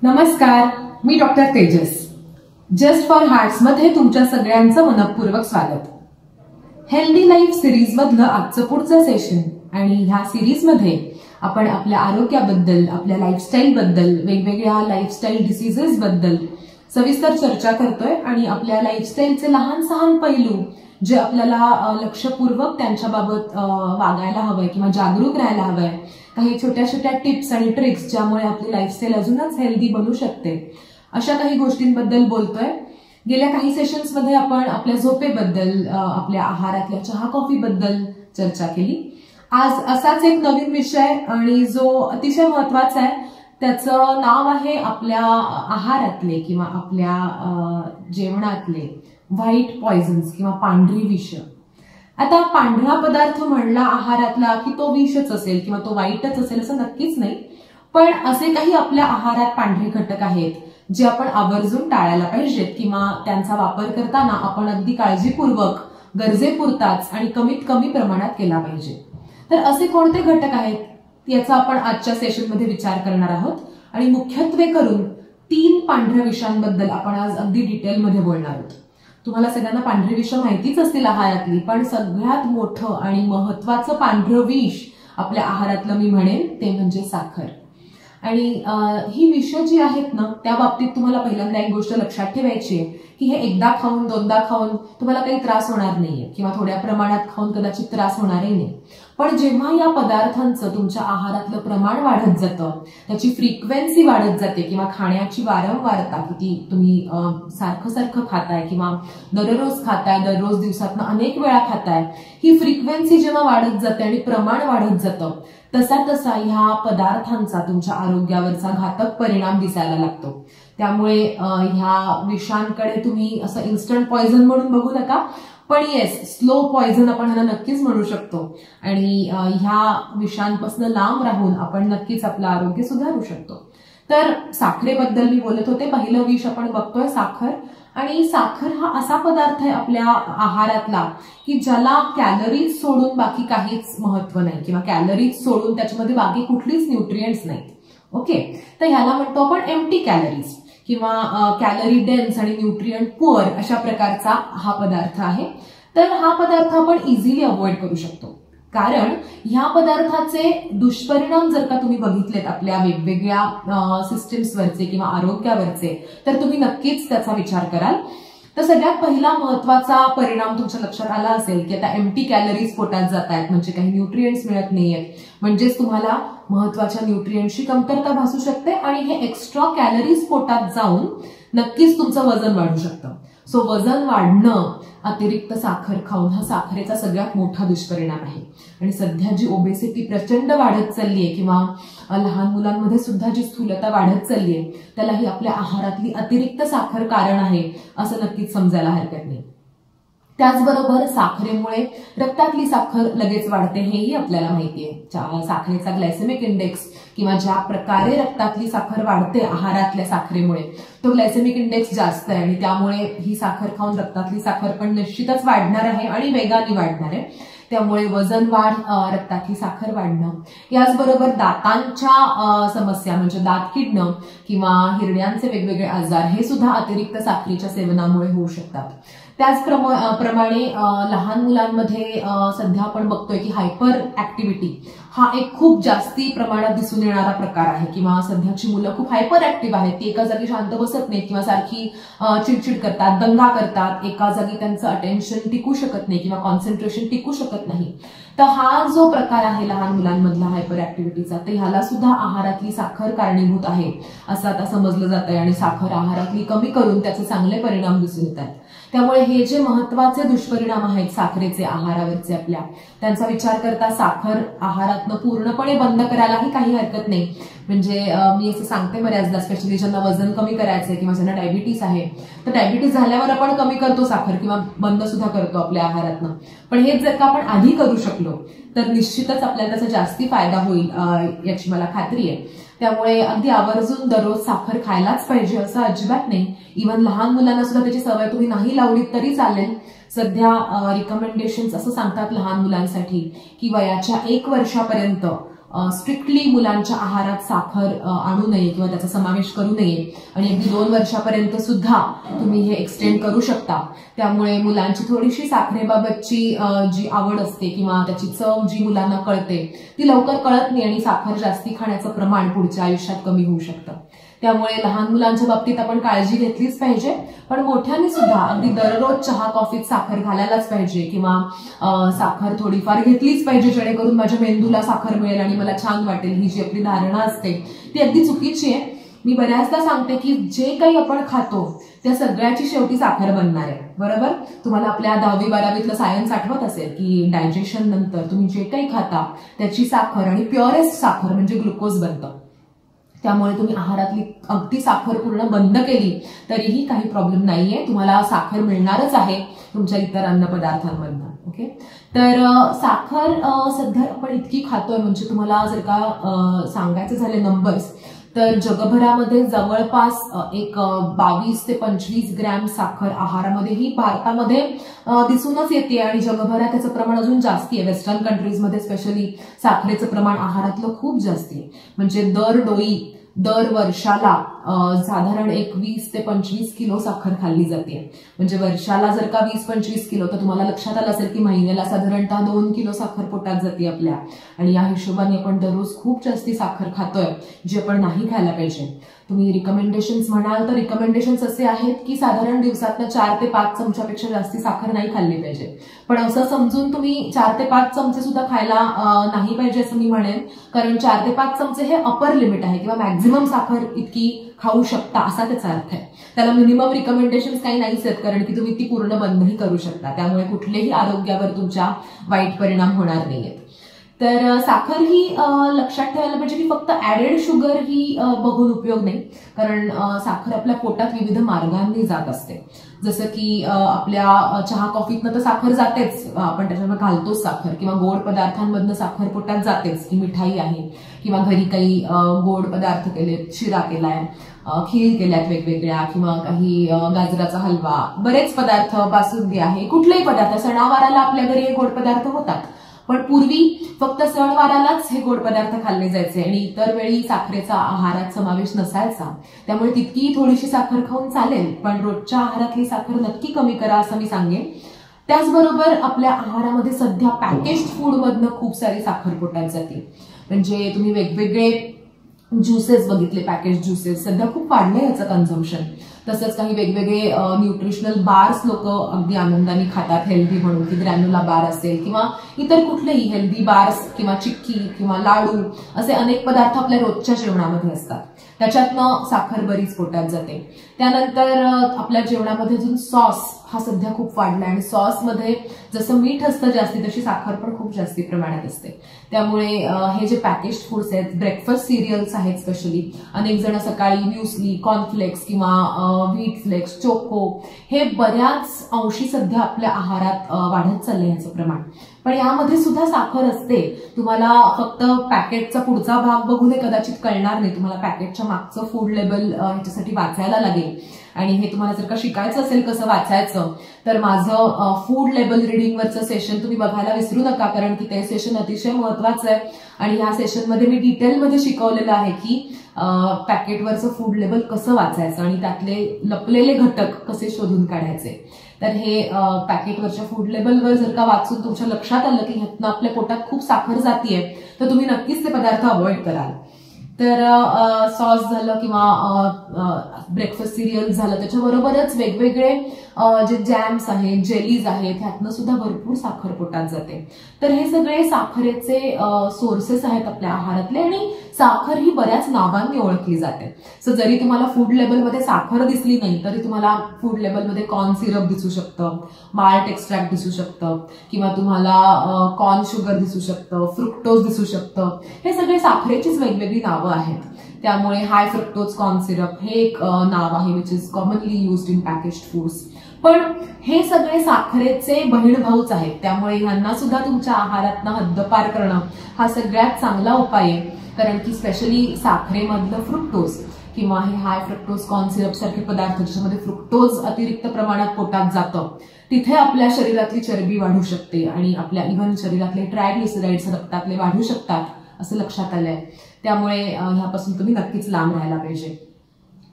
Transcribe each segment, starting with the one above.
नमस्कार, मी doctor Tejas. Just for hearts मध्ये तुमच्या सगळ्यांचं मनपूर्वक स्वागत. हेल्दी लाईफ सिरीज मधलं आजचं पुढचं सेशन आणि ह्या सिरीज मध्ये आपण आपल्या आरोग्याबद्दल, आपल्या लाईफस्टाईल बद्दल, वेगवेगळ्या लाईफस्टाईल डिसीजेस बद्दल सविस्तर चर्चा करतोय आणि आपल्या लाईफस्टाईलचे लहान सहान पैलू जे आपल्याला लक्षपूर्वक त्यांच्याबाबत वागायला हवंय किंवा जागरूक राहायला हवंय, काही छोट्या छोट्या टिप्स आणि ट्रिक्स ज्यामुळे आपली लाईफस्टाईल अजूनच हेल्दी बनू शकते, अशा काही गोष्टींबद्दल बोलतोय. गेल्या काही सेशन्स मध्ये आपण आपल्या झोपेबद्दल, आपल्या आहारातल्या चहा कॉफी बद्दल चर्चा केली. आज असाच एक नवीन विषय आणि जो अतिशय महत्वाचा आहे, त्याचं नाव आहे आपल्या आहारातले किंवा आपल्या जेवणातले व्हाईट पॉइझन्स किंवा पांढरी विष. आता पांढरा पदार्थ म्हणला आहारातला की तो विषच असेल किंवा तो वाईटच असेल असं नक्कीच नाही, पण असे काही आपल्या आहारात पांढरे घटक आहेत जे आपण आवर्जून टाळायला पाहिजेत किंवा त्यांचा वापर करताना आपण अगदी काळजीपूर्वक, गरजेपुरताच आणि कमीत कमी प्रमाणात केला पाहिजे. तर असे कोणते घटक आहेत याचा आपण आजच्या सेशनमध्ये विचार करणार आहोत आणि मुख्यत्वे करून 3 पांढऱ्या विषांबद्दल आपण आज अगदी डिटेलमध्ये बोलणार आहोत. तुम्हाला सगळ्यांना पांढरी विष माहितीच असतील आहारातली, पण सगळ्यात मोठं आणि महत्वाचं पांढरं विष आपल्या आहारातलं मी म्हणेन ते म्हणजे साखर. आणि ही विष जी आहेत ना, त्या बाबतीत तुम्हाला पहिल्यांदा एक गोष्ट लक्षात ठेवायची आहे की हे एकदा खाऊन दोनदा खाऊन तुम्हाला काही त्रास होणार नाहीये किंवा थोड्या प्रमाणात खाऊन कदाचित त्रास होणारही नाही. पण जेव्हा या पदार्थांचं तुमच्या आहारातलं प्रमाण वाढत जातं, त्याची फ्रिक्वेन्सी वाढत जाते किंवा खाण्याची वारंवारता, किती तुम्ही सारखं सारखं खाताय किंवा दररोज खाताय, दररोज दिवसातनं अनेक वेळा खाताय, ही फ्रिक्वेन्सी जेव्हा वाढत जाते आणि प्रमाण वाढत जातं, तसा तसा ह्या पदार्थांचा तुमच्या आरोग्यावरचा घातक परिणाम दिसायला लागतो. त्यामुळे ह्या विषांकडे तुम्ही असं इन्स्टंट पॉइझन म्हणून बघू नका, पण येस, स्लो पॉइझन आपण ह्याला नक्कीच म्हणू शकतो. आणि ह्या विषांपासून लांब राहून आपण नक्कीच आपलं आरोग्य सुधारू शकतो. तर साखरेबद्दल मी बोलत होते. पहिलं विष आपण बघतोय साखर. आणि साखर हा असा पदार्थ आहे आपल्या आहारातला की ज्याला कॅलरीज सोडून बाकी काहीच महत्व नाही किंवा कॅलरीज सोडून त्याच्यामध्ये बाकी कुठलीच न्यूट्रिएंट्स नाहीत. ओके, तर ह्याला म्हणतो आपण एम्प्टी कॅलरीज किंवा कॅलरी डेन्स आणि न्यूट्रिएंट पुअर अशा प्रकारचा हा पदार्थ आहे. तर हा पदार्थ आपण इझिली अवॉइड करू शकतो, कारण ह्या पदार्थाचे दुष्परिणाम जर का तुम्ही बघितलेत आपल्या वेगवेगळ्या सिस्टीम्सवरचे किंवा आरोग्यावरचे, तर तुम्ही नक्कीच त्याचा विचार कराल. तर सगळ्यात पहिला महत्वाचा परिणाम तुमच्या लक्षात आला असेल की आता एम्प्टी कॅलरीज पोटात जात आहेत, म्हणजे काही न्यूट्रिएंट्स मिळत नाहीयेत, म्हणजेच तुम्हाला महत्वाच्या न्यूट्रिएंट्सची कमतरता भासू शकते आणि हे एक्स्ट्रा कॅलरीज पोटात जाऊन नक्कीच तुमचं वजन वाढू शकतं. सो वजन वाढणं अतिरिक्त साखर खाऊन हा साखरेचा सगळ्यात मोठा दुष्परिणाम आहे. आणि सध्या जी ओबेसिटी प्रचंड वाढत चाललीये किंवा लहान मुलांमध्ये सुद्धा जी स्थूलता वाढत चाललीये, त्याला ही आपल्या आहारातली अतिरिक्त साखर कारण आहे असं नक्कीच समजायला हरकत नाही. त्याचबरोबर साखरेमुळे रक्तातली साखर लगेच वाढते, हेही आपल्याला माहितीये. साखरेचा ग्लायसेमिक इंडेक्स किंवा ज्या प्रकारे रक्तातली साखर वाढते आहारातल्या साखरेमुळे, तो ग्लायसेमिक इंडेक्स जास्त आहे आणि त्यामुळे ही साखर खाऊन रक्तातली साखर पण निश्चितच वाढणार आहे आणि वेगाने वाढणार आहे. त्यामुळे वजन वाढ, रक्तातली साखर वाढणं, याचबरोबर दातांच्या समस्या म्हणजे दात किडणं किंवा हिरड्यांचे वेगवेगळे आजार, हे सुद्धा अतिरिक्त साखरेच्या सेवनामुळे होऊ शकतात. त्याचप्रमाणे लहान मुलांमध्ये सध्या आपण बघतोय की हायपर ऍक्टिव्हिटी हा एक खूप जास्ती प्रमाणात दिसून येणारा प्रकार आहे किंवा सध्याची मुलं खूप हायपर ऍक्टिव्ह आहेत. ती एका जागी शांत बसत नाहीत किंवा सारखी चिडचिड करतात, दंगा करतात, एका जागी त्यांचं अटेन्शन टिकू शकत नाही किंवा कॉन्सन्ट्रेशन टिकू शकत नाही. तर हा जो प्रकार आहे लहान मुलांमधला हायपर ऍक्टिव्हिटीचा, तर ह्याला सुद्धा आहारातली साखर कारणीभूत आहे असं आता समजलं जात आहे आणि साखर आहारातली कमी करून त्याचे चांगले परिणाम दिसून येत आहेत. त्यामुळे हे जे महत्वाचे दुष्परिणाम आहेत साखरेचे आहारावरचे आपल्या, त्यांचा विचार करता साखर आहारातनं पूर्णपणे बंद करायलाही काही हरकत नाही. म्हणजे मी असं सांगते बऱ्याचदा, स्पेशली ज्यांना वजन कमी करायचंय किंवा ज्यांना डायबिटीस आहे, तर डायबिटीस झाल्यावर आपण कमी करतो साखर किंवा बंद सुद्धा करतो आपल्या आहारातनं. पण हेच जर का आपण आधी करू शकलो तर निश्चितच आपल्याला त्याचा जास्ती फायदा होईल याची मला खात्री आहे. त्यामुळे अगदी आवर्जून दररोज साखर खायलाच पाहिजे असं अजिबात नाही. इव्हन लहान मुलांना सुद्धा त्याची सवय तुम्ही नाही लावलीत तरी चालेल. सध्या रिकमेंडेशन्स असं सांगतात लहान मुलांसाठी की वयाच्या 1 वर्षापर्यंत स्ट्रिक्टली मुलांच्या आहारात साखर आणू नये किंवा त्याचा समावेश करू नये आणि अगदी 2 वर्षापर्यंत सुद्धा तुम्ही हे एक्सटेंड करू शकता. त्यामुळे मुलांची थोडीशी साखरेबाबतची जी आवड असते किंवा त्याची चव जी मुलांना कळते ती लवकर कळत नाही आणि साखर जास्ती खाण्याचं प्रमाण पुढच्या आयुष्यात कमी होऊ शकतं. त्यामुळे लहान मुलांच्या बाबतीत आपण काळजी घेतलीच पाहिजे, पण मोठ्यांनी सुद्धा अगदी दररोज चहा कॉफीत साखर घालायलाच पाहिजे किंवा साखर थोडीफार घेतलीच पाहिजे जेणेकरून माझ्या मेंदूला साखर मिळेल आणि मला छान वाटेल. ही जी आपली धारणा असते ती अगदी चुकीची आहे. मी बऱ्याचदा सांगते की जे काही आपण खातो त्या सगळ्याची शेवटी साखर बनणार आहे. बरोबर, तुम्हाला आपल्या 10वी 12वीतलं सायन्स आठवत असेल की डायजेशन नंतर तुम्ही जे काही खाता त्याची साखर आणि प्युअरेस्ट साखर म्हणजे ग्लुकोज बनतं. त्यामुळे तुम्ही आहारातली अगदी साखर पूर्ण बंद केली तरीही काही प्रॉब्लेम नाहीये, तुम्हाला साखर मिळणारच आहे तुमच्या इतर अन्नपदार्थांमधनं. ओके, तर साखर सध्या आपण इतकी खातोय म्हणजे तुम्हाला जर का सांगायचं झाले नंबर्स तर जगभरामध्ये जवळपास एक 22 ते 25 ग्रॅम साखर आहारामध्येही भारतामध्ये दिसूनच येते आणि जगभरात त्याचं प्रमाण अजून जास्ती आहे. वेस्टर्न कंट्रीजमध्ये स्पेशली साखरेचं प्रमाण आहारातलं खूप जास्ती आहे. म्हणजे दर वर्षाला साधारण 20 ते 25 किलो साखर खाल्ली जाते. म्हणजे वर्षाला जर का 20-25 किलो तर तुम्हाला लक्षात आलं असेल की महिन्याला साधारणतः 2 किलो साखर पोटात जाते आपल्या. आणि या हिशोबाने आपण दररोज खूप जास्ती साखर खातोय जी आपण नाही खायला पाहिजे. तुम्ही रिकमेंडेशन्स म्हणाल तर रिकमेंडेशन्स असे आहेत की साधारण दिवसातनं 4 ते 5 चमच्यापेक्षा जास्ती साखर नाही खाल्ली पाहिजे. पण असं समजून तुम्ही 4 ते 5 चमचे सुद्धा खायला नाही पाहिजे असं मी म्हणेन, कारण 4 ते 5 चमचे हे अपर लिमिट आहे किंवा मॅक्झिमम साखर इतकी खाऊ शकता असा त्याचा अर्थ आहे. त्याला मिनिमम रिकमेंडेशन्स काही नाहीच आहेत कारण की तुम्ही ती पूर्ण बंदही करू शकता. त्यामुळे कुठलेही आरोग्यावर तुमच्या वाईट परिणाम होणार नाहीयेत. तर साखर ही लक्षात ठेवायला पाहिजे की फक्त ऍडेड शुगर ही बघून उपयोग नाही, कारण साखर आपल्या पोटात विविध मार्गांनी जात असते. जसं की आपल्या चहा कॉफीतनं तर साखर जातेच, आपण त्याच्यामध्ये घालतोच साखर, किंवा गोड पदार्थांमधनं साखर पोटात जातेच की मिठाई आहे किंवा घरी काही गोड पदार्थ केलेत, शिरा केलाय, खीर केल्यात वेगवेगळ्या, किंवा काही गाजराचा हलवा, बरेच पदार्थ, बासुंदी आहे, कुठलेही पदार्थ सणावाराला आपल्या घरी हे गोड पदार्थ होतात. पण पूर्वी फक्त सणवारालाच हे गोड पदार्थ खाल्ले जायचे आणि इतर वेळी साखरेचा आहारात समावेश नसायचा. त्यामुळे तितकी थोडीशी साखर खाऊन चालेल, पण रोजच्या आहारातली साखर नक्की कमी करा असं मी सांगेन. त्याचबरोबर आपल्या आहारामध्ये सध्या पॅकेज्ड फूड मधनं खूप सारी साखर पोटात जाते. म्हणजे तुम्ही वेगवेगळे ज्युसेस बघितले, पॅकेज ज्युसेस सध्या खूप वाढले याचं कन्झम्पशन. तसंच काही वेगवेगळे न्यूट्रिशनल बार्स लोक अगदी आनंदाने खातात हेल्दी म्हणून, की ग्रॅन्युला बार असेल किंवा इतर कुठलेही हेल्दी बार्स किंवा चिक्की किंवा लाडू असे अनेक पदार्थ आपल्या रोजच्या जेवणामध्ये असतात. त्याच्यातनं साखर बरीच पोटात जाते. त्यानंतर आपल्या जेवणामध्ये अजून सॉस हा सध्या खूप वाढला आणि सॉसमध्ये जसं मीठ असतं जास्ती तशी साखर पण खूप जास्ती प्रमाणात असते. त्यामुळे हे जे पॅकेज्ड फूड्स आहेत, ब्रेकफास्ट सिरियल्स आहेत स्पेशली, अनेक जण सकाळी म्युस्ली, कॉर्नफ्लेक्स किंवा व्हीट फ्लेक्स, चोको, हे बऱ्याच अंशी सध्या आपल्या आहारात वाढत चाललंय ह्याचं प्रमाण. पण यामध्ये सुद्धा साखर असते. तुम्हाला फक्त पॅकेटचा पुढचा भाग बघून हे कदाचित कळणार नाही, तुम्हाला पॅकेटच्या मागचं फूड लेबल ह्याच्यासाठी वाचायला लागेल. आणि हे तुम्हाला जर का शिकायचं असेल कसं वाचायचं तर माझं फूड लेबल रिडिंगवरचं सेशन तुम्ही बघायला विसरू नका, कारण की ते सेशन अतिशय महत्वाचं आहे. आणि ह्या सेशनमध्ये मी डिटेलमध्ये शिकवलेलं आहे की पॅकेटवरचं फूड लेबल कसं वाचायचं आणि त्यातले लपलेले घटक कसे शोधून काढायचे. तर हे पॅकेटवरच्या फूड लेबलवर जर का वाचून तुमच्या लक्षात आलं की ह्यातनं आपल्या पोटात खूप साखर जातीये तर तुम्ही नक्कीच ते पदार्थ अवॉइड कराल. तर सॉस झालं किंवा ब्रेकफास्ट सिरियल्स झालं, त्याच्याबरोबरच वेगवेगळे जे जॅम्स आहेत, जेलीज आहेत, ह्यातनं सुद्धा भरपूर साखर पोटात जाते. तर हे सगळे साखरेचे सोर्सेस आहेत आपल्या आहारातले आणि साखर ही बऱ्याच नावांनी ओळखली जाते. सो जरी तुम्हाला फूड लेबलमध्ये साखर दिसली नाही तरी तुम्हाला फूड लेबलमध्ये कॉर्न सिरप दिसू शकतं, माल्ट एक्स्ट्रॅक्ट दिसू शकतं, किंवा तुम्हाला कॉर्न शुगर दिसू शकतं, फ्रुक्टोज दिसू शकतं. हे सगळे साखरेचीच वेगवेगळी नावं आहेत. त्यामुळे हाय फ्रुक्टोज कॉर्न सिरप हे एक नाव आहे which is commonly used in packaged foods. पण हे सगळे साखरेचे बहीण भाऊच आहेत. त्यामुळे ह्यांना सुद्धा तुमच्या आहारातनं हद्दपार करणं हा सगळ्यात चांगला उपाय आहे. कारण की स्पेशली साखरेमधलं फ्रुक्टोज किंवा हे हाय फ्रुक्टोज कॉर्न सिरप सारखे पदार्थ ज्याच्यामध्ये फ्रुक्टोज अतिरिक्त प्रमाणात पोटात जातं, तिथे आपल्या शरीरातली चरबी वाढू शकते आणि आपल्या इव्हन शरीरातले ट्रायग्लिसराइड्स रक्तातले वाढू शकतात असं लक्षात आलंय. त्यामुळे ह्यापासून तुम्ही नक्कीच लांब राहायला पाहिजे.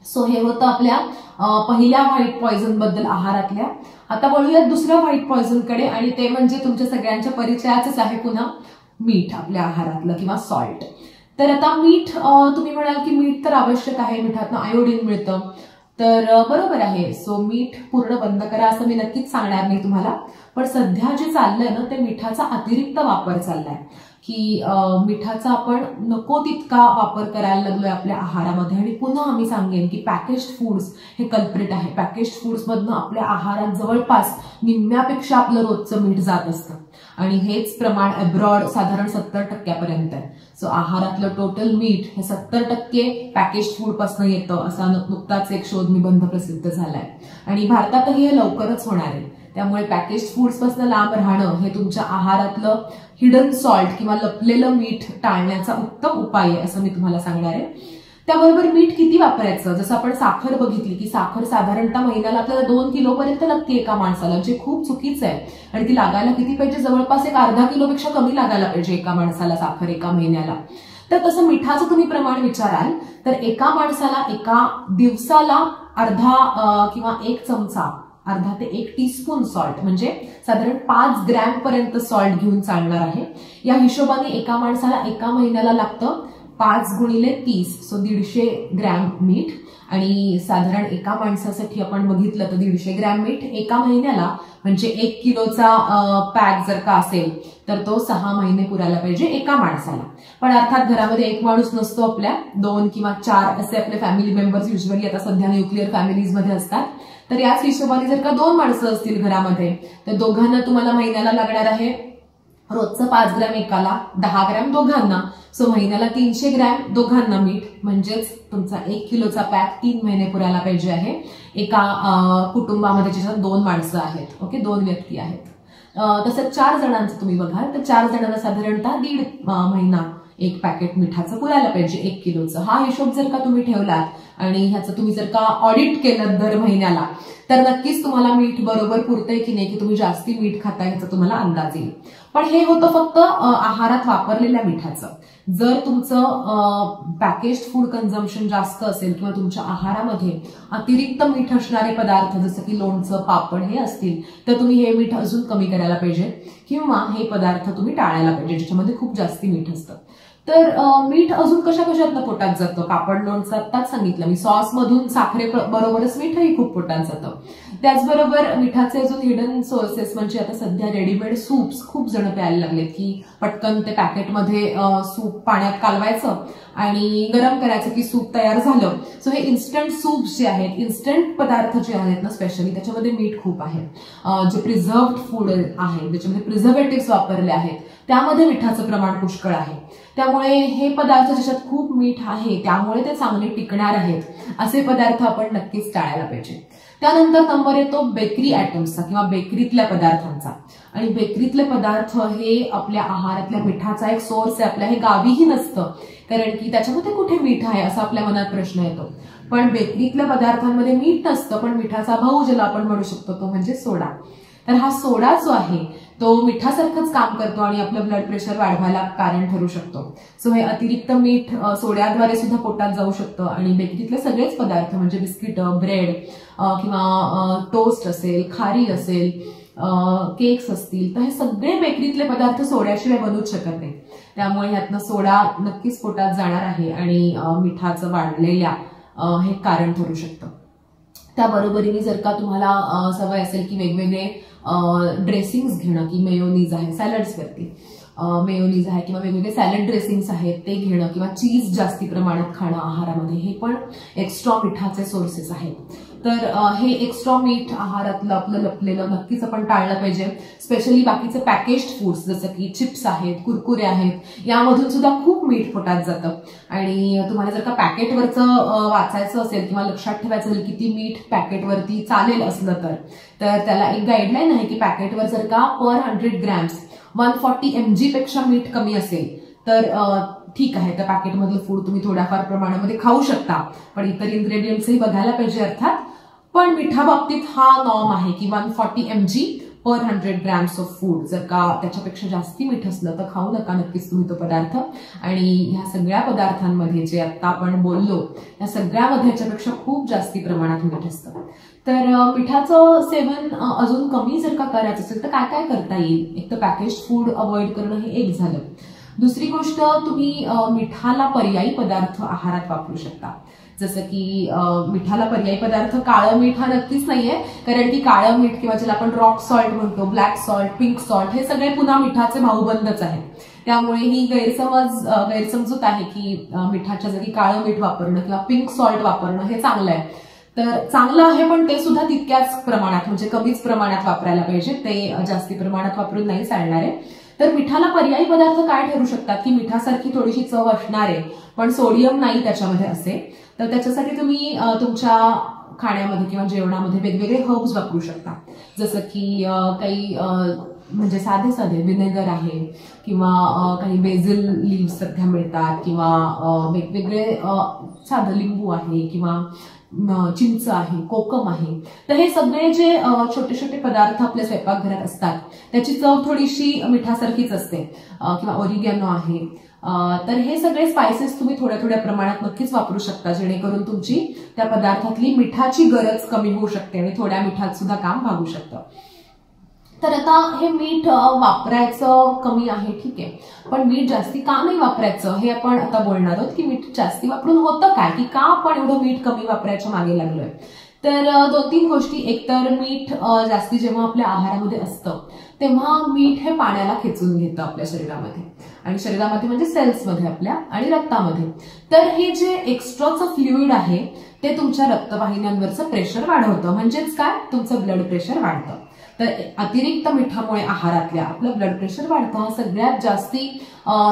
सो हे होतं आपल्या पहिल्या व्हाईट पॉइझन बद्दल आहारातल्या. आता वळूयात दुसऱ्या व्हाईट पॉइझन कडे, आणि ते म्हणजे तुमच्या सगळ्यांच्या परिचयाचंच आहे पुन्हा, मीठ आपल्या आहारातलं किंवा सॉल्ट. तर आता मीठ, तुम्ही म्हणाल की मीठ तर आवश्यक आहे, मिठातनं आयोडीन मिळतं, तर बरोबर आहे. सो मीठ पूर्ण बंद करा असं मी नक्कीच सांगणार नाही तुम्हाला, पण सध्या जे चाललंय ना ते मिठाचा अतिरिक्त वापर चाललाय, की मिठाचा आपण नको तितका वापर करायला लागलोय आपल्या आहारामध्ये. आणि पुन्हा आम्ही सांगेन की पॅकेज्ड फूड्स हे कल्प्रिट आहे. पॅकेज्ड फूड्स मधनं आपल्या आहारात जवळपास निम्म्यापेक्षा आपलं रोजचं मीठ जात असतं, आणि हेच प्रमाण अब्रॉड साधारण 70% आहे. सो आहारातलं टोटल मीठ हे 70% पॅकेज्ड फूड पासून येतं, असा नुकताच एक शोध निबंध प्रसिद्ध झालाय, आणि भारतातही हे लवकरच होणार आहे. त्यामुळे पॅकेज्ड फूड्स पासून लांब राहणं हे तुमच्या आहारातलं हिडन सॉल्ट किंवा लपलेलं मीठ टाळण्याचा उत्तम उपाय आहे असं मी तुम्हाला सांगणार आहे. त्याबरोबर मीठ किती वापरायचं, जसं आपण साखर बघितली की साखर साधारणतः महिन्याला आपल्याला 2 किलोपर्यंत लागते एका माणसाला, जे खूप चुकीचं आहे. आणि ती लागायला किती पाहिजे, जवळपास एक अर्धा किलोपेक्षा कमी लागायला पाहिजे एका माणसाला साखर एका महिन्याला. तर तसं मिठाचं तुम्ही प्रमाण विचाराल तर एका माणसाला एका दिवसाला अर्धा किंवा 1 चमचा, अर्धा ते 1 टीस्पून सॉल्ट, म्हणजे साधारण 5 ग्रॅम पर्यंत सॉल्ट घेऊन चालणार आहे. या हिशोबाने एका माणसाला एका महिन्याला लागतं 5 गुणिले 30, सो 150 ग्रॅम मीठ. आणि साधारण एका माणसासाठी आपण बघितलं तर 150 ग्रॅम मीठ एका महिन्याला, म्हणजे 1 किलोचा पॅक जर का असेल तर तो 6 महिने पुरायला पाहिजे एका माणसाला. पण अर्थात घरामध्ये एक माणूस नसतो, आपल्या 2 किंवा 4 असे आपले फॅमिली मेंबर्स युजली आता सध्या न्यूक्लिअर फॅमिलीज मध्ये असतात. तर याच हिशोबाने जर का 2 माणसं असतील घरामध्ये तर दोघांना तुम्हाला महिन्याला लागणार आहे रोजचं 5 ग्रॅम एकाला, 10 ग्रॅम दोघांना, सो महिन्याला 300 ग्रॅम दोघांना मीठ, म्हणजेच तुमचा 1 किलोचा पॅक 3 महिने पुरायला पाहिजे आहे एका कुटुंबामध्ये ज्याच्यात 2 माणसं आहेत. ओके, 2 व्यक्ती आहेत. तसंच 4 जणांचं तुम्ही बघाल तर 4 जणांना साधारणतः 1.5 महिना एक पॅकेट मिठाचं पुरायला पाहिजे 1 किलोचं. हा हिशोब जर का तुम्ही ठेवलात आणि ह्याचं तुम्ही जर का ऑडिट केलं दर महिन्याला तर नक्कीच तुम्हाला मीठ बरोबर पुरतंय की नाही, की तुम्ही जास्ती मीठ खाताय ह्याचा तुम्हाला अंदाज येईल. पण हे होतं फक्त आहारात वापरलेल्या मिठाचं. जर तुमचं पॅकेज्ड फूड कन्झम्पशन जास्त असेल किंवा तुमच्या आहारामध्ये अतिरिक्त मीठ असणारे पदार्थ जसं की लोणचं, पापड हे असतील तर तुम्ही हे मीठ अजून कमी करायला पाहिजे, किंवा हे पदार्थ तुम्ही टाळायला पाहिजे ज्याच्यामध्ये खूप जास्ती मीठ असतं. तर मीठ अजून कशा कशातनं पोटात जातं, पापड लोणचं आत्ताच सांगितलं मी, सॉस मधून साखरे बरोबरच मीठही खूप पोटात जातं. त्याचबरोबर मिठाचे अजून हिडन सोर्सेस म्हणजे आता सध्या रेडीमेड सूप्स खूप जण प्यायला लागलेत, की पटकन ते पॅकेटमध्ये सूप पाण्यात कालवायचं आणि गरम करायचं की सूप तयार झालं. सो हे इन्स्टंट सूप्स जे आहेत, इन्स्टंट पदार्थ जे आहेत ना स्पेशली, त्याच्यामध्ये मीठ खूप आहे. जे प्रिझर्व्ड फूड आहे त्याच्यामध्ये प्रिझर्वेटिव्ह वापरले आहेत त्यामध्ये मिठाचं प्रमाण पुष्कळ आहे. त्यामुळे हे पदार्थ ज्याच्यात खूप मीठ आहे त्यामुळे ते चांगले टिकणार आहेत असे पदार्थ आपण नक्कीच टाळायला पाहिजे. त्यानंतर नंबर येतो बेकरी आयटम्सचा किंवा बेकरीतल्या पदार्थांचा. आणि बेकरीतले पदार्थ हे आपल्या आहारातल्या मिठाचा एक सोर्स आहे. आपल्या हे गावीही नसतं, कारण की त्याच्यामध्ये कुठे मीठ आहे असा आपल्या मनात प्रश्न येतो. पण बेकरीतल्या पदार्थांमध्ये मीठ नसतं, पण मिठाचा भाऊ ज्याला आपण म्हणू शकतो तो म्हणजे सोडा. तर हा सोडा जो आहे तो मिठासारखंच काम करतो आणि आपलं ब्लड प्रेशर वाढवायला कारण ठरू शकतो. सो हे अतिरिक्त मीठ सोड्याद्वारे सुद्धा पोटात जाऊ शकतं. आणि बेकरीतले सगळेच पदार्थ म्हणजे बिस्किट, ब्रेड किंवा टोस्ट असेल, खारी असेल, केक्स असतील, तर हे सगळे बेकरीतले पदार्थ सोड्याशिवाय बनूच शकत नाही. त्यामुळे ह्यातनं सोडा नक्कीच पोटात जाणार आहे आणि मिठाचं वाढलेल्या हे कारण ठरू शकतं. त्याबरोबरीने जर का तुम्हाला सवय असेल की वेगवेगळे ड्रेसिंग्स घेणं, की मेयोनीज आहे सॅलड्सवरती, मेयोनीज आहे किंवा वेगवेगळे सॅलड ड्रेसिंग्स आहेत ते घेणं, किंवा चीज जास्ती प्रमाणात खाणं आहारामध्ये, हे पण एक्स्ट्रा मिठाचे सोर्सेस आहेत. तर हे एक्स्ट्रा मीठ आहारातलं आपलं लपलेलं नक्कीच आपण टाळलं पाहिजे. स्पेशली बाकीचे पॅकेज्ड फूड्स जसं की चिप्स आहेत, कुरकुरे आहेत, यामधून सुद्धा खूप मीठ पोटात जातं. आणि तुम्हाला जर का पॅकेटवरचं वाचायचं असेल किंवा लक्षात ठेवायचं असेल किती मीठ पॅकेटवरती चालेल असलं तर त्याला एक गाईडलाईन आहे की पॅकेटवर जर का पर 100 ग्रॅम्स 140 mg पेक्षा मीठ कमी असेल तर ठीक आहे, त्या पॅकेटमधलं फूड तुम्ही थोड्याफार प्रमाणामध्ये खाऊ शकता, पण इतर इन्ग्रेडियंट्सही बघायला पाहिजे अर्थात. पण मिठा बाबतीत हा नॉर्म आहे की 140 mg per 100 grams of food. जर का त्याच्यापेक्षा जास्ती मीठ असलं तर खाऊ नका नक्कीच तुम्ही तो पदार्थ. आणि ह्या सगळ्या पदार्थांमध्ये जे आता आपण बोललो या सगळ्यामध्ये याच्यापेक्षा खूप जास्ती प्रमाणात मीठ असतं. तर मिठाचं सेवन अजून कमी जर का करायचं असेल तर काय काय करता येईल. एक तर पॅकेज फूड अवॉइड करणं हे एक झालं. दुसरी गोष्ट, तुम्ही मिठाला पर्यायी पदार्थ आहारात वापरू शकता. जसं की मिठाला पर्यायी पदार्थ काळं मीठ हा नक्कीच नाहीये, कारण की काळं मीठ किंवा ज्याला आपण रॉक सॉल्ट म्हणतो, ब्लॅक सॉल्ट, पिंक सॉल्ट हे सगळे पुन्हा मिठाचे भाऊबंदच आहेत. त्यामुळे ही गैरसमजूत आहे की मिठाच्या जागी काळं मीठ वापरणं किंवा पिंक सॉल्ट वापरणं हे चांगलं आहे. तर चांगलं आहे, पण ते सुद्धा तितक्याच प्रमाणात म्हणजे कमीच प्रमाणात वापरायला पाहिजे. ते जास्ती प्रमाणात वापरून नाही चालणार आहे. तर मिठाला पर्यायी पदार्थ काय ठरू शकतात की मिठासारखी थोडीशी चव असणारे पण सोडियम नाही त्याच्यामध्ये असे. तर त्याच्यासाठी तुम्ही तुमच्या खाण्यामध्ये किंवा जेवणामध्ये वेगवेगळे हर्ब्स वापरू शकता. जसं की काही म्हणजे साधे विनेगर आहे किंवा काही बेझिल लीव्स सध्या मिळतात किंवा वेगवेगळे साधं लिंबू आहे किंवा चिंच आहे, कोकम आहे. तर हे सगळे जे छोटे छोटे पदार्थ आपल्या स्वयंपाकघरात असतात त्याची चव थोडीशी मिठासारखीच असते. किंवा ओरिगॅनो आहे. तर हे सगळे स्पायसेस तुम्ही थोड्या थोड्या प्रमाणात नक्कीच वापरू शकता, जेणेकरून तुमची त्या पदार्थातली मिठाची गरज कमी होऊ शकते आणि थोड्या मिठात सुद्धा काम भागू शकतं. तर आता हे मीठ वापरायचं कमी आहे, ठीक आहे, पण मीठ जास्ती का नाही वापरायचं हे आपण आता बोलणार आहोत की मीठ जास्ती वापरून होतं काय, की का आपण एवढं मीठ कमी वापरायच्या मागे लागलोय. तर 2-3 गोष्टी. एकतर मीठ जास्ती जेव्हा आपल्या आहारामध्ये असतं तेव्हा मीठ हे पाण्याला खेचून घेतं आपल्या शरीरामध्ये, आणि शरीरामध्ये म्हणजे सेल्समध्ये आपल्या आणि रक्तामध्ये. तर हे जे एक्स्ट्राचं फ्लुइड आहे ते तुमच्या रक्तवाहिन्यांवरचं प्रेशर वाढवतं, म्हणजेच काय, तुमचं ब्लड प्रेशर वाढतं. तर अतिरिक्त मिठामुळे आहारातल्या आपलं ब्लड प्रेशर वाढतं. हा सगळ्यात जास्ती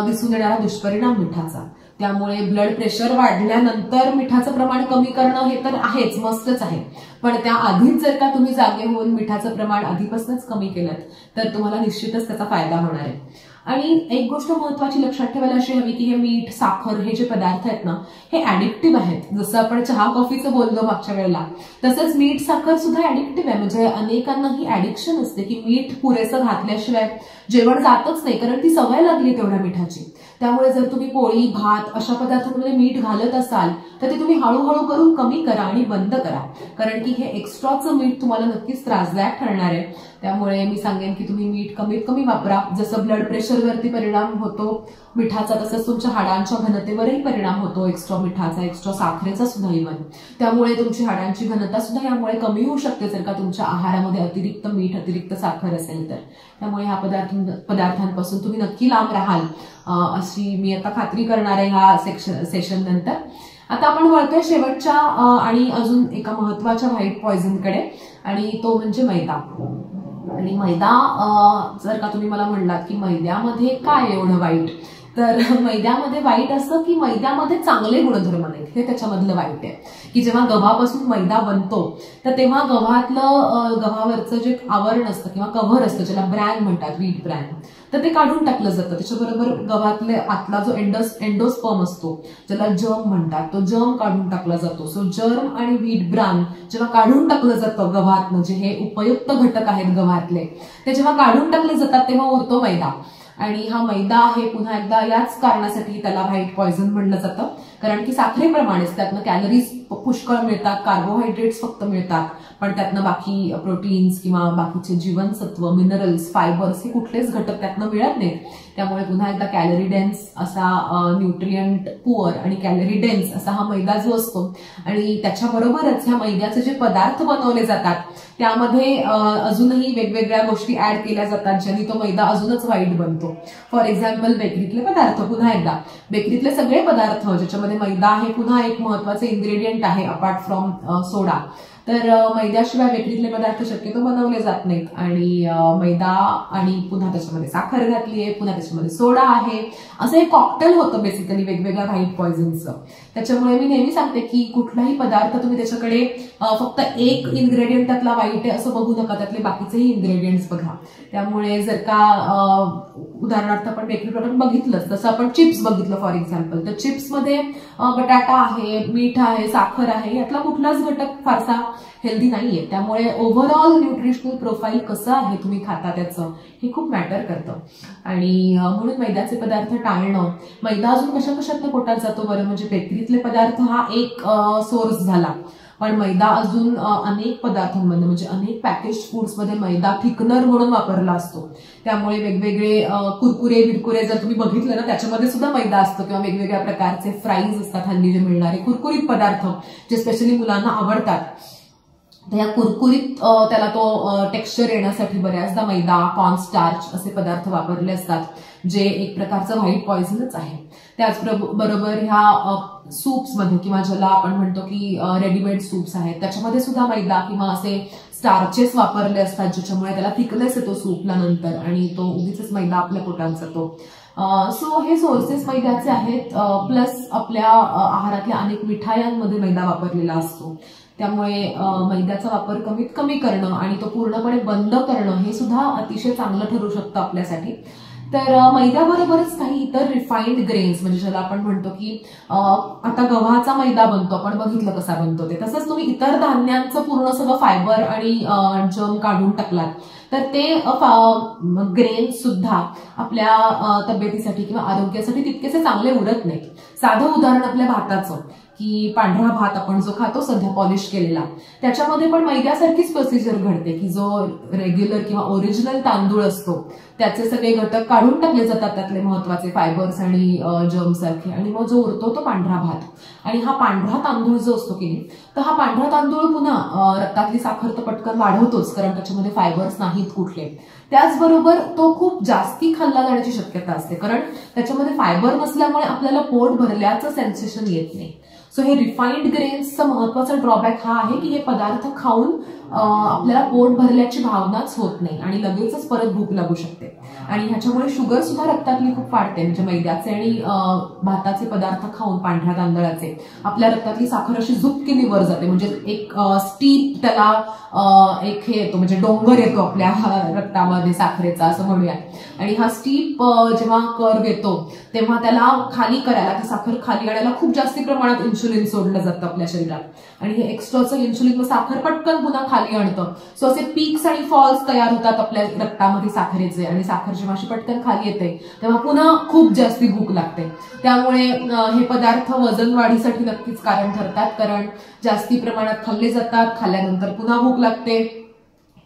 दिसून येणारा दुष्परिणाम मिठाचा. त्यामुळे ब्लड प्रेशर वाढल्यानंतर मिठाचं प्रमाण कमी करणं हे तर आहेच, मस्तच आहे. पण त्या आधीच जर का तुम्ही जागे होऊन मिठाचं प्रमाण आधीपासूनच कमी केलं तर तुम्हाला निश्चितच त्याचा फायदा होणार आहे. आणि एक गोष्ट महत्वाची लक्षात ठेवायला अशी हवी की हे मीठ, साखर हे जे पदार्थ आहेत ना हे ऍडिक्टिव्ह आहेत. जसं आपण चहा कॉफीचं बोललो मागच्या वेळेला, तसंच मीठ साखर सुद्धा ऍडिक्टिव्ह आहे. म्हणजे अनेकांना ही ऍडिक्शन असते की मीठ पुरेसं घातल्याशिवाय जेवण जातच नाही, कारण ती सवय लागली तेवढ्या मिठाची. त्यामुळे जर तुम्ही पोळी, भात अशा पदार्थांमध्ये मीठ घालत असाल तर ते तुम्ही हळूहळू करून कमी करा आणि बंद करा, कारण की हे एक्स्ट्राचं मीठ तुम्हाला नक्कीच त्रासदायक ठरणार आहे. त्यामुळे मी सांगेन की तुम्ही मीठ कमीत कमी वापरा. जसं ब्लड प्रेशरवरती परिणाम होतो मिठाचा, तसंच तुमच्या हाडांच्या घनतेवरही परिणाम होतो एक्स्ट्रा मिठाचा, एक्स्ट्रा साखरेचा सुद्धा इव्हन. त्यामुळे तुमची हाडांची घनता सुद्धा यामुळे कमी होऊ शकते जर का तुमच्या आहारामध्ये अतिरिक्त मीठ, अतिरिक्त साखर असेल तर. त्यामुळे ह्या पदार्थांपासून तुम्ही नक्की लांब राहाल अशी मी आता खात्री करणार आहे ह्या सेशन नंतर. आता आपण वळतोय शेवटच्या आणि अजून एका महत्वाच्या व्हाईट पॉइझनकडे, आणि तो म्हणजे मैदा. आणि मैदा जर का तुम्ही मला म्हणलात की मैद्यामध्ये काय एवढं वाईट, तर मैद्यामध्ये वाईट असं की मैद्यामध्ये चांगले गुणधर्म नाहीत, हे त्याच्यामधलं वाईट आहे. की जेव्हा गव्हापासून मैदा बनतो तर तेव्हा गव्हावरचं जे आवरण असतं किंवा कव्हर असतं ज्याला ब्रॅन म्हणतात, व्हीट ब्रॅन, तर ते काढून टाकलं जातं. त्याच्याबरोबर गव्हातले आतला जो एंडोस्पर्म असतो ज्याला जर्म म्हणतात, तो जर्म काढून टाकला जातो. सो जर्म आणि व्हीट ब्रॅन जेव्हा काढून टाकलं जातं गव्हातनं, जे हे उपयुक्त घटक आहेत गव्हातले, ते जेव्हा काढून टाकले जातात तेव्हा उरतो मैदा. आणि हा मैदा आहे पुन्हा एकदा याच कारणासाठी त्याला व्हाईट पॉइझन म्हणलं जातं, कारण की साखरेप्रमाणेच त्यातनं कॅलरीज पुष्कळ मिळतात, कार्बोहायड्रेट्स फक्त मिळतात, पण त्यातनं बाकी प्रोटीन्स किंवा बाकीचे जीवनसत्व, मिनरल्स, फायबर्स हे कुठलेच घटक त्यातनं मिळत नाहीत. त्यामुळे पुन्हा एकदा कॅलरी डेन्स असा, न्यूट्रियंट पुअर आणि कॅलरी डेन्स असा हा मैदा जो असतो. आणि त्याच्याबरोबरच ह्या मैद्याचे जे पदार्थ बनवले जातात त्यामध्ये अजूनही वेगवेगळ्या गोष्टी ऍड केल्या जातात ज्यांनी तो मैदा अजूनच वाईट बनतो. फॉर एक्झाम्पल बेकरीतले पदार्थ, पुन्हा एकदा बेकरीतले सगळे पदार्थ ज्याच्यामध्ये मैदा आहे पुन्हा एक महत्वाचे इन्ग्रेडियंट आहे अपार्ट फ्रॉम सोडा. तर मैद्याशिवाय बेकरीतले पदार्थ शक्यतो बनवले जात नाहीत. आणि मैदा आणि पुन्हा त्याच्यामध्ये साखर घातली आहे, पुन्हा त्याच्यामध्ये सोडा आहे, असं एक कॉकटेल होतं बेसिकली वेगवेगळ्या व्हाईट पॉइझनचं. त्याच्यामुळे मी नेहमी सांगते की कुठलाही पदार्थ तुम्ही त्याच्याकडे फक्त एक इन्ग्रेडियंट त्यातला वाईट आहे असं बघू नका, त्यातले बाकीचेही इन्ग्रेडियंट्स बघा. त्यामुळे जर का उदाहरणार्थ आपण बेकरी प्रॉडक्ट बघितलं, तसं आपण चिप्स बघितलं फॉर एक्झाम्पल, तर चिप्समध्ये बटाटा आहे, मीठ आहे, साखर आहे, यातला कुठलाच घटक फारसा हेल्दी नाहीये. त्यामुळे ओव्हरऑल न्यूट्रिशनल प्रोफाईल कसं आहे तुम्ही खाता त्याचं हे खूप मॅटर करतं. आणि म्हणून मैद्याचे पदार्थ टाळणं. मैदा अजून कशा कशातनं पोटात जातो बरं, म्हणजे बेकरीतले पदार्थ हा एक सोर्स झाला, पण मैदा अजून अनेक पदार्थांमध्ये म्हणजे अनेक पॅकेज फूड्समध्ये मैदा थिकनर म्हणून वापरला असतो. त्यामुळे वेगवेगळे कुरकुरे बिरकुरे जर तुम्ही बघितलं ना त्याच्यामध्ये सुद्धा मैदा असतो, किंवा वेगवेगळ्या प्रकारचे फ्राईज असतात हल्ली जे मिळणारे कुरकुरीत पदार्थ जे स्पेशली मुलांना आवडतात. तर या कुरकुरीत त्याला तो टेक्स्चर येण्यासाठी बऱ्याचदा मैदा, कॉर्नस्टार्च असे पदार्थ वापरले असतात, जे एक प्रकारचं व्हाईट पॉइझनच आहे. त्याचबरोबर ह्या सूप्समध्ये किंवा ज्याला आपण म्हणतो की रेडीमेड सूप्स आहेत त्याच्यामध्ये सुद्धा मैदा किंवा असे स्टार्चेस वापरले असतात, ज्याच्यामुळे त्याला थिकनेस येतो सूपला नंतर आणि तो उगीच मैदा आपल्या पोटात जातो. सो हे सोर्सेस मैद्याचे आहेत. प्लस आपल्या आहारातल्या अनेक मिठायांमध्ये मैदा वापरलेला असतो. त्यामुळे मैद्याचा वापर कमीत कमी करणं आणि तो पूर्णपणे बंद करणं हे सुद्धा अतिशय चांगलं ठरू शकतं आपल्यासाठी. तर मैद्याबरोबरच काही इतर रिफाईंड ग्रेन्स म्हणजे ज्याला आपण म्हणतो की आता गव्हाचा मैदा बनतो, आपण बघितलं कसा बनतो ते, तसंच तुम्ही इतर धान्यांचं पूर्ण सगळं फायबर आणि जर्म काढून टाकलात तर ते ग्रेन्स सुद्धा आपल्या तब्येतीसाठी किंवा आरोग्यासाठी तितकेसे चांगले उरत नाहीत. साधं उदाहरण आपल्या भाताचं, की पांढरा भात आपण जो खातो सध्या पॉलिश केलेला, त्याच्यामध्ये पण मैद्यासारखीच प्रोसिजर घडते की जो रेग्युलर किंवा ओरिजिनल तांदूळ असतो त्याचे सगळे घटक काढून टाकले जातात, त्यातले महत्वाचे फायबर्स आणि जर्म सारखे, आणि मग जो उरतो तो पांढरा भात. आणि हा पांढरा तांदूळ जो असतो की नाही, तर हा पांढरा तांदूळ पुन्हा रक्तातली साखर तर पटकन वाढवतोच, कारण त्याच्यामध्ये फायबर्स नाहीत कुठले. त्याचबरोबर तो खूप जास्ती खाल्ला जाण्याची शक्यता असते, कारण त्याच्यामध्ये फायबर नसल्यामुळे आपल्याला पोट भरल्याचं सेन्सेशन येत नाही. सो हे रिफाईंड ग्रेन्सचा महत्वाचा ड्रॉबॅक हा आहे की हे पदार्थ खाऊन आपल्याला पोट भरल्याची भावनाच होत नाही आणि लगेचच परत भूक लागू शकते. आणि ह्याच्यामुळे शुगर सुद्धा रक्तातली खूप वाढते. म्हणजे मैद्याचे आणि भाताचे पदार्थ खाऊन पांढऱ्या तांदळाचे आपल्या रक्तातली साखर अशी झुपकीने वर जाते. म्हणजे एक स्टीप त्याला एक हे येतो, म्हणजे डोंगर येतो आपल्या रक्तामध्ये साखरेचा असं म्हणूया. आणि हा स्टीप जेव्हा कर्व येतो तेव्हा त्याला खाली करायला, ती साखर खाली आणायला खूप जास्ती प्रमाणात इन्शुलिन सोडलं जातं आपल्या शरीरात. आणि हे एक्स्ट्राचं इन्शुलिन साखर पटकन पुन्हा खाली आणतं. सो असे पीक्स आणि फॉल्स तयार होतात आपल्या रक्तामध्ये साखरेचे, आणि साखर जेव्हा अशी पटकन खाली येते तेव्हा पुन्हा खूप जास्ती भूक लागते. त्यामुळे हे पदार्थ वजन वाढीसाठी नक्कीच कारण ठरतात, कारण जास्ती प्रमाणात खाल्ले जातात, खाल्ल्यानंतर पुन्हा भूक लागते,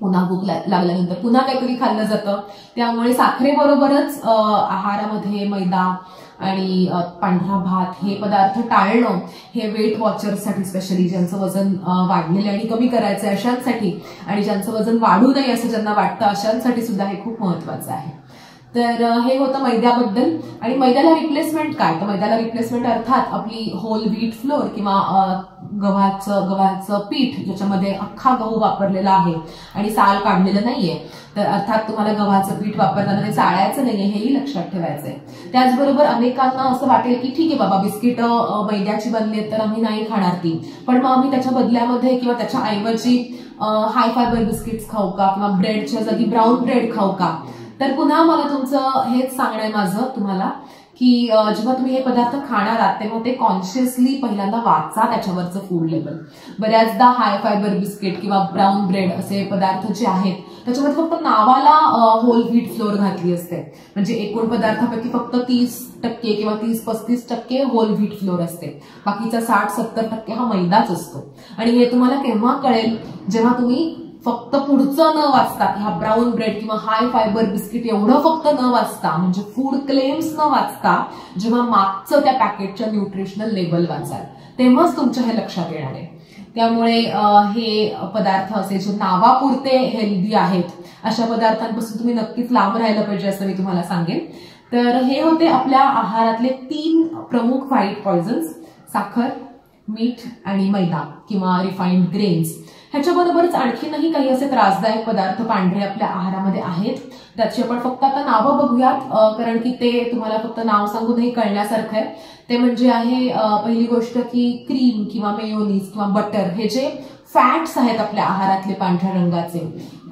पुन्हा भूक लागल्यानंतर पुन्हा काहीतरी खाल्लं जातं. त्यामुळे साखरेबरोबरच आहारामध्ये मैदा आणि पांढरा भात हे पदार्थ टाळणं हे वेट वॉचर्ससाठी, स्पेशली ज्यांचं वजन वाढलेलं आणि कमी करायचं अशांसाठी, आणि ज्यांचं वजन वाढू नये असं ज्यांना वाटतं अशांसाठी सुद्धा हे खूप महत्वाचं आहे. तर हे होतं मैद्याबद्दल. आणि मैद्याला रिप्लेसमेंट काय, तर मैद्याला रिप्लेसमेंट अर्थात आपली होल व्हीट फ्लोअर किंवा गव्हाचं पीठ ज्याच्यामध्ये अख्खा गहू वापरलेला आहे आणि साल काढलेलं नाहीये. तर अर्थात तुम्हाला गव्हाचं पीठ वापरताना ते चाळायचं नाहीये हेही लक्षात ठेवायचंय. त्याचबरोबर अनेकांना असं वाटेल की ठीक आहे बाबा, बिस्किट मैद्याची बनली तर आम्ही नाही खाणार ती, पण मग आम्ही त्याच्या बदल्यामध्ये किंवा त्याच्या ऐवजी हाय फायबर बिस्किट्स खाऊ का, किंवा ब्रेडच्या जागी ब्राऊन ब्रेड खाऊ का. तर पुन्हा मला तुमचं हेच सांगणं आहे माझं तुम्हाला की जेव्हा तुम्ही हे पदार्थ खाणार आहात तेव्हा ते कॉन्शियसली पहिल्यांदा वाचा त्याच्यावरचं फूड लेबल. बऱ्याचदा हाय फायबर बिस्किट किंवा ब्राऊन ब्रेड असे पदार्थ जे आहेत त्याच्यामध्ये फक्त नावाला होल व्हीट फ्लोअर घातली असते. म्हणजे एकूण पदार्थापैकी फक्त 30% किंवा 30-35% होल व्हीट फ्लोअर असते, बाकीचा 60-70% हा मैदाच असतो. आणि हे तुम्हाला केव्हा कळेल, जेव्हा तुम्ही फक्त पुढचं न वाचता, ह्या ब्राऊन ब्रेड किंवा हाय फायबर बिस्किट एवढं फक्त न वाचता, म्हणजे फूड क्लेम्स न वाचता, जेव्हा मागचं त्या पॅकेटच्या न्यूट्रिशनल लेबल वाचाल तेव्हाच तुमच्या हे लक्षात येणार आहे. त्यामुळे हे पदार्थ असे जे नावापुरते हेल्दी आहेत अशा पदार्थांपासून तुम्ही नक्कीच लांब राहायला पाहिजे असं मी तुम्हाला सांगेन. तर हे होते आपल्या आहारातले 3 प्रमुख व्हाईट पॉइझन्स: साखर, मीठ आणि मैदा किंवा रिफाईंड ग्रेन्स. ह्याच्याबरोबरच आणखीनही काही असे त्रासदायक पदार्थ पांढरे आपल्या आहारामध्ये आहेत, त्याची आपण फक्त आता नावं बघूयात, कारण की ते तुम्हाला फक्त नाव सांगूनही कळण्यासारखं आहे. ते म्हणजे आहे पहिली गोष्ट की क्रीम किंवा मेयोनीज किंवा बटर, हे जे फॅट्स आहेत आपल्या आहारातले पांढऱ्या रंगाचे,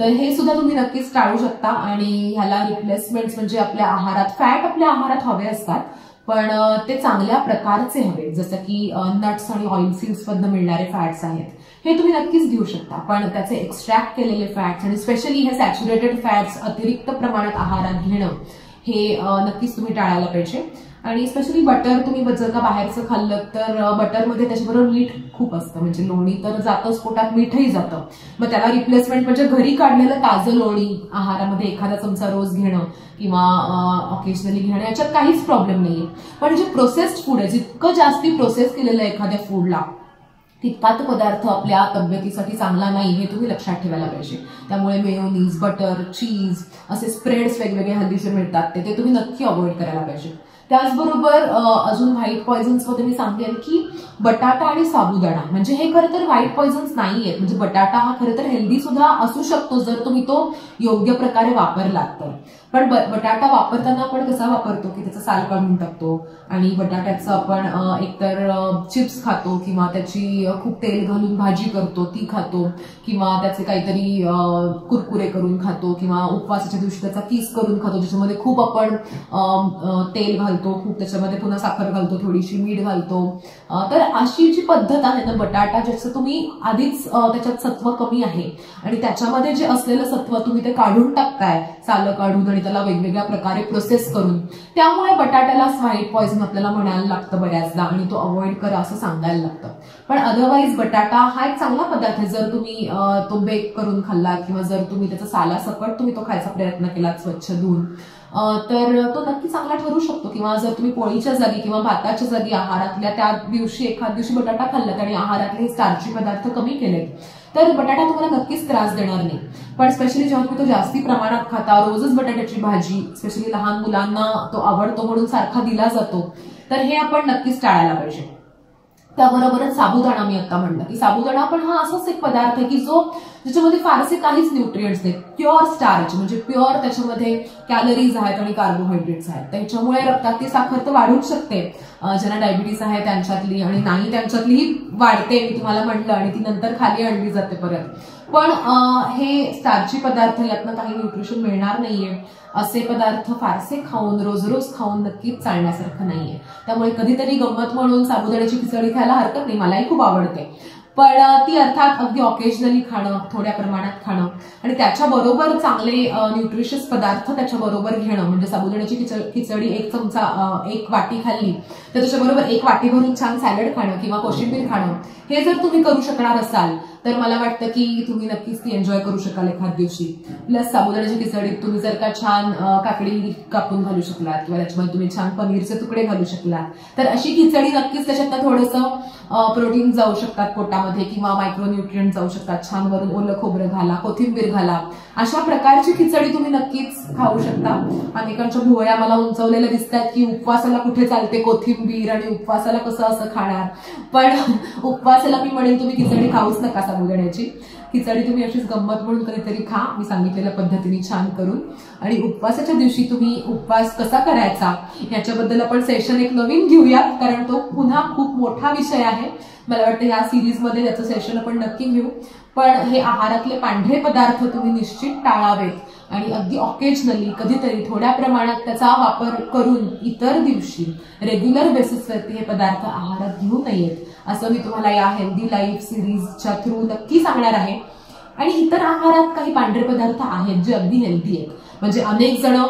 तर हे सुद्धा तुम्ही नक्कीच टाळू शकता. आणि ह्याला रिप्लेसमेंट्स म्हणजे आपल्या आहारात फॅट आपल्या आहारात हवे असतात, पण ते चांगल्या प्रकारचे हवे, जसं की नट्स आणि ऑइल सीड्स मधनं मिळणारे फॅट्स आहेत, हे तुम्ही नक्कीच घेऊ शकता. पण त्याचे एक्स्ट्रॅक्ट केलेले फॅट्स आणि स्पेशली हे सॅच्युरेटेड फॅट्स अतिरिक्त प्रमाणात आहारात घेणं हे नक्कीच तुम्ही टाळायला पाहिजे. आणि स्पेशली बटर तुम्ही जर का बाहेरचं खाल्लं तर बटरमध्ये त्याच्याबरोबर मीठ खूप असतं, म्हणजे लोणी तर जातंच पोटात, मीठही जातं. मग त्याला रिप्लेसमेंट म्हणजे घरी काढलेलं ताजं लोणी आहारामध्ये एखादा चमचा रोज घेणं किंवा ऑकेजनली घेणं, याच्यात काहीच प्रॉब्लेम नाहीये. पण जे प्रोसेस्ड फूड आहे, जितकं जास्ती प्रोसेस केलेलं एखाद्या फूडला तितका तो पदार्थ आपल्या तब्येतीसाठी चांगला नाही, हे तुम्ही लक्षात ठेवायला पाहिजे. त्यामुळे मेयोनीज, बटर, चीज असे स्प्रेड्स वेगवेगळे हल्लीचे मिळतात ते तुम्ही नक्की अवॉइड करायला पाहिजे. त्याचबरोबर अजून व्हाईट पॉयझन्स मध्ये मी सांगेन की बटाटा आणि साबुदाणा, म्हणजे हे खरं तर व्हाईट पॉयझन्स नाहीयेत. म्हणजे बटाटा हा खरं तर हेल्दी सुद्धा असू शकतो जर तुम्ही तो योग्य प्रकारे वापरलात तर. पण बटाटा वापरताना आपण कसा वापरतो की त्याचं साल काढून टाकतो आणि बटाट्याचं आपण एकतर चिप्स खातो किंवा त्याची खूप तेल घालून भाजी करतो ती खातो किंवा त्याचे काहीतरी कुरकुरे करून खातो किंवा उपवासाच्या दिवशी त्याचा किस करून खातो, ज्याच्यामध्ये खूप आपण तेल घालतो, खूप त्याच्यामध्ये पुन्हा साखर घालतो, थोडीशी मीठ घालतो. तर अशी जी पद्धत आहे ना बटाटा, ज्याचं तुम्ही आधीच त्याच्यात सत्व कमी आहे आणि त्याच्यामध्ये जे असलेलं सत्व तुम्ही ते काढून टाकताय, सालं काढून आणि त्याला वेगवेगळ्या प्रकारे प्रोसेस करून, त्यामुळे बटाट्याला व्हाईट पॉयझन आपल्याला म्हणायला लागतं बऱ्याचदा आणि तो अवॉइड करा असं सांगायला लागतं. पण अदरवाईज बटाटा हा एक चांगला पदार्थ आहे. जर तुम्ही तो बेक करून खाल्ला किंवा जर तुम्ही त्याचा सालासकट तुम्ही तो खायचा प्रयत्न केलात स्वच्छ धुवून, तर तो नक्की चांगला ठरू शकतो. किंवा जर तुम्ही पोळीच्या जागी किंवा भाताच्या जागी आहारातल्या त्या दिवशी एखाद दिवशी बटाटा खाल्लात आणि आहारातले स्टार्ची पदार्थ कमी केलेत तर बटाटा तुम्हाला नक्कीच त्रास देणार नाही. पण स्पेशली जेव्हा तुम्ही तो जास्ती प्रमाणात खाता, रोजच बटाट्याची भाजी स्पेशली लहान मुलांना तो आवडतो म्हणून सारखा दिला जातो, तर हे आपण नक्कीच टाळायला पाहिजे. त्याबरोबरच साबुदाणा, मी आता म्हणलं की साबुदाणा पण हा असाच एक पदार्थ आहे की ज्याच्यामध्ये फारसे काहीच न्यूट्रिएंट्स नाहीत, प्युअर स्टार्च, म्हणजे प्युअर त्याच्यामध्ये कॅलरीज आहेत आणि कार्बोहायड्रेट्स आहेत. त्याच्यामुळे रक्तातली साखर तर वाढूच शकते, ज्यांना डायबिटीस आहे त्यांच्यातली, आणि नाही त्यांच्यातलीही वाढते, मी तुम्हाला म्हटलं, आणि ती नंतर खाली आणली जाते परत. पण हे स्टार्ची पदार्थ, यातनं काही न्यूट्रिशन मिळणार नाहीये. असे पदार्थ फारसे खाऊन रोज रोज खाऊन नक्कीच चालण्यासारखं नाहीये. त्यामुळे कधीतरी गंमत म्हणून साबुदाण्याची खिचडी खायला हरकत नाही, मलाही खूप आवडते. पण ती अर्थात अगदी ऑकेजनली खाणं, थोड्या प्रमाणात खाणं आणि त्याच्याबरोबर चांगले न्यूट्रिशियस पदार्थ त्याच्याबरोबर घेणं. म्हणजे साबुदाण्याची खिचडी एक चमचा, एक वाटी खाल्ली तर त्याच्याबरोबर एक वाटी भरून छान सॅलड खाणं किंवा कोशिंबीर खाणं, हे जर तुम्ही करू शकणार असाल तर मला वाटतं की तुम्ही नक्कीच ती एन्जॉय करू शकाल एखाद दिवशी. प्लस साबुदाण्याच्या खिचडीत तुम्ही जर का छान काकडी कापून घालू शकलात किंवा त्याच्यामध्ये तुम्ही छान पनीरचे तुकडे घालू शकलात तर अशी खिचडी नक्कीच त्याच्यातनं थोडंसं प्रोटीन जाऊ शकतात पोटामध्ये किंवा मायक्रोन्यूट्रिएंट जाऊ शकतात. छान वरून ओलं खोबरं घाला, कोथिंबीर घाला, अशा प्रकारची खिचडी तुम्ही नक्कीच खाऊ शकता. अनेकांच्या भुवया मला उंचवलेल्या दिसतात की उपवासाला कुठे चालते कोथिंबीर आणि उपवासाला कसं असं खाणार. पण उपवासाला मी म्हणेन तुम्ही खिचडी खाऊच नका साबुदाण्याची. खिचडी तुम्ही अशीच गंमत म्हणून कधीतरी खा, मी सांगितलेल्या पद्धतीने छान करून. आणि उपवासाच्या दिवशी तुम्ही उपवास कसा करायचा याच्याबद्दल आपण सेशन एक नवीन घेऊयात, कारण तो पुन्हा खूप मोठा विषय आहे. मला वाटतं या सिरीजमध्ये त्याचं सेशन आपण नक्की घेऊ. पण हे आहारातले पांढरे पदार्थ तुम्ही निश्चित टाळावेत आणि अगदी ऑकेजनली कधीतरी थोड्या प्रमाणात त्याचा वापर करून इतर दिवशी रेग्युलर बेसिसवरती हे पदार्थ आहारात घेऊ नयेत, असं मी तुम्हाला या हेल्दी लाईफ सिरीजच्या थ्रू नक्की सांगणार आहे. आणि इतर आहारात काही पांढरे पदार्थ आहेत जे अगदी हेल्दी आहेत. म्हणजे अनेक जण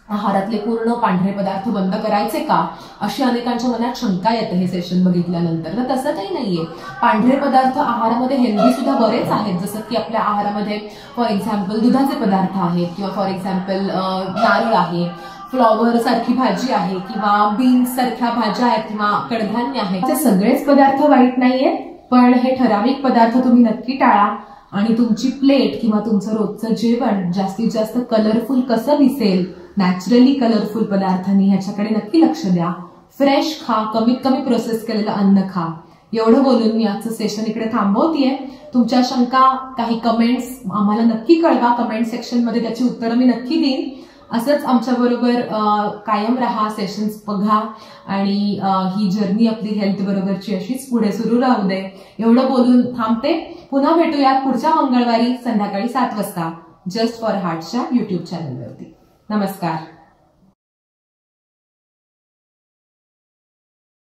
आहारातले पूर्ण पांढरे पदार्थ बंद करायचे का, अशी अनेकांच्या मनात शंका येते हे सेशन बघितल्यानंतर. तर तसं काही नाहीये. पांढरे पदार्थ आहारामध्ये हेल्दी सुद्धा बरेच आहेत, जसं की आपल्या आहारामध्ये फॉर एक्झाम्पल दुधाचे पदार्थ आहेत किंवा फॉर एक्झाम्पल नारळ आहे, फ्लॉवर सारखी भाजी आहे किंवा बीन्स सारख्या भाज्या आहेत किंवा कडधान्य आहेत. ते सगळेच पदार्थ वाईट नाहीयेत, पण हे ठराविक पदार्थ तुम्ही नक्की टाळा आणि तुमची प्लेट किंवा तुमचं रोजचं जेवण जास्तीत जास्त कलरफुल कसं दिसेल, नॅचरली कलरफुल पदार्थांनी, ह्याच्याकडे नक्की लक्ष द्या. फ्रेश खा, कमीत कमी प्रोसेस केलेलं अन्न खा. एवढं बोलून मी आजचं सेशन इकडे थांबवतीये. तुमच्या शंका, काही कमेंट्स आम्हाला नक्की कळवा कमेंट सेक्शन मध्ये, त्याची उत्तरं मी नक्की देईन. असंच आमच्याबरोबर कायम राहा, सेशन्स बघा आणि ही जर्नी आपली हेल्थ बरोबरची अशीच पुढे सुरू राहू दे. एवढं बोलून थांबते. पुन्हा भेटूयात पुढच्या मंगळवारी संध्याकाळी 7 वाजता जस्ट फॉर हार्टच्या YouTube चॅनलवरती. नमस्कार.